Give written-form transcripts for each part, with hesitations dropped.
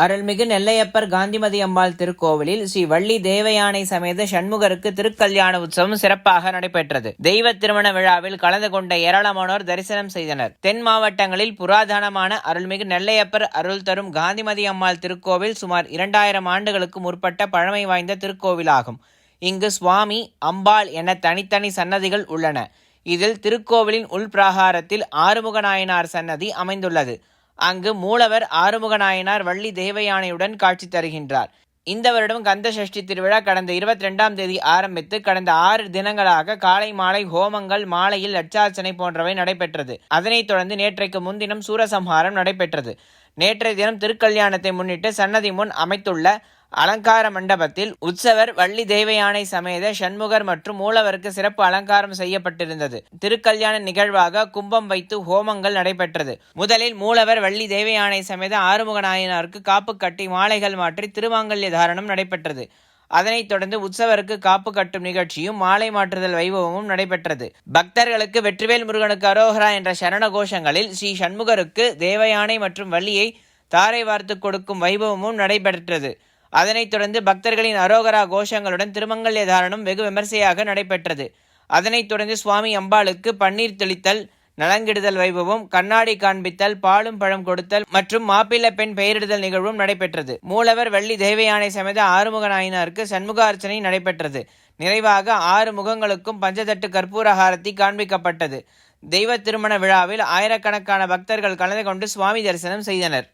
அருள்மிகு நெல்லையப்பர் காந்திமதி அம்பாள் திருக்கோவிலில் ஸ்ரீ வள்ளி தேவயானை சமேத சண்முகருக்கு திருக்கல்யாண உற்சவம் சிறப்பாக நடைபெற்றது. தெய்வ திருமண விழாவில் கலந்து கொண்ட ஏராளமானோர் தரிசனம் செய்தனர். தென் மாவட்டங்களில் புராதனமான அருள்மிகு நெல்லையப்பர் அருள் தரும் காந்திமதி அம்பாள் திருக்கோவில் சுமார் 2000 ஆண்டுகளுக்கு முற்பட்ட பழமை வாய்ந்த திருக்கோவிலாகும். இங்கு சுவாமி, அம்பாள் என தனித்தனி சன்னதிகள் உள்ளன. இதில் திருக்கோவிலின் உள்பிராகாரத்தில் ஆறுமுக நாயனார் சன்னதி அமைந்துள்ளது. அங்கு மூலவர் ஆறுமுக நாயனார் வள்ளி தேவயானையுடன் காட்சி தருகின்றார். இந்த வருடம் கந்த சஷ்டி திருவிழா கடந்த 22ஆம் தேதி ஆரம்பித்து கடந்த 6 தினங்களாக காலை மாலை ஹோமங்கள், மாலையில் லட்சார்ச்சனை போன்றவை நடைபெற்றது. அதனைத் தொடர்ந்து நேற்றைக்கு முன்தினம் சூரசம்ஹாரம் நடைபெற்றது. நேற்றைய தினம் திருக்கல்யாணத்தை முன்னிட்டு சன்னதி முன் அமைத்துள்ள அலங்கார மண்டபத்தில் உற்சவர் வள்ளி தேவயானை சமேத சண்முகர் மற்றும் மூலவருக்கு சிறப்பு அலங்காரம் செய்யப்பட்டிருந்தது. திருக்கல்யாண நிகழ்வாக கும்பம் வைத்து ஹோமங்கள் நடைபெற்றது. முதலில் மூலவர் வள்ளி தேவயானை சமேத ஆறுமுக நாயனாருக்கு காப்பு கட்டி மாலைகள் மாற்றி திருமாங்கல்ய தாரணம் நடைபெற்றது. அதனைத் தொடர்ந்து உற்சவருக்கு காப்பு கட்டும் நிகழ்ச்சியும் மாலை மாற்றுதல் வைபவமும் நடைபெற்றது. பக்தர்களுக்கு வெற்றிவேல் முருகனுக்கு அரோகரா என்ற சரண கோஷங்களில் ஸ்ரீ சண்முகருக்கு தேவயானை மற்றும் வள்ளியை தாரை வார்த்து கொடுக்கும் வைபவமும் நடைபெற்றது. அதனைத் தொடர்ந்து பக்தர்களின் அரோகரா கோஷங்களுடன் திருமங்கல்ய தாரணம் வெகு விமர்சையாக நடைபெற்றது. அதனைத் தொடர்ந்து சுவாமி அம்பாளுக்கு பன்னீர் தெளித்தல், நலங்கிடுதல் வைபவம், கண்ணாடி காண்பித்தல், பாலும் பழம் கொடுத்தல் மற்றும் மாப்பிள்ளை பெண் பெயரிடுதல் நிகழ்வும் நடைபெற்றது. மூலவர் வள்ளி தேவயானை சமேத ஆறுமுக நாயனாருக்கு சண்முகார்ச்சனை நடைபெற்றது. நிறைவாக 6 முகங்களுக்கும் பஞ்சதட்டு கற்பூரஹாரத்தி காண்பிக்கப்பட்டது. தெய்வ திருமண விழாவில் ஆயிரக்கணக்கான பக்தர்கள் கலந்து கொண்டு சுவாமி தரிசனம் செய்தனர்.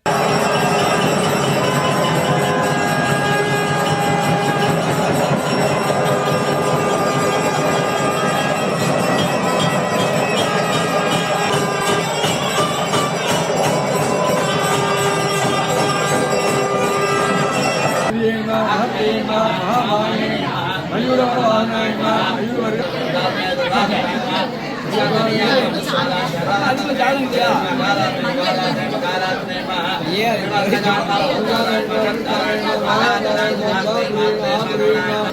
Yeah.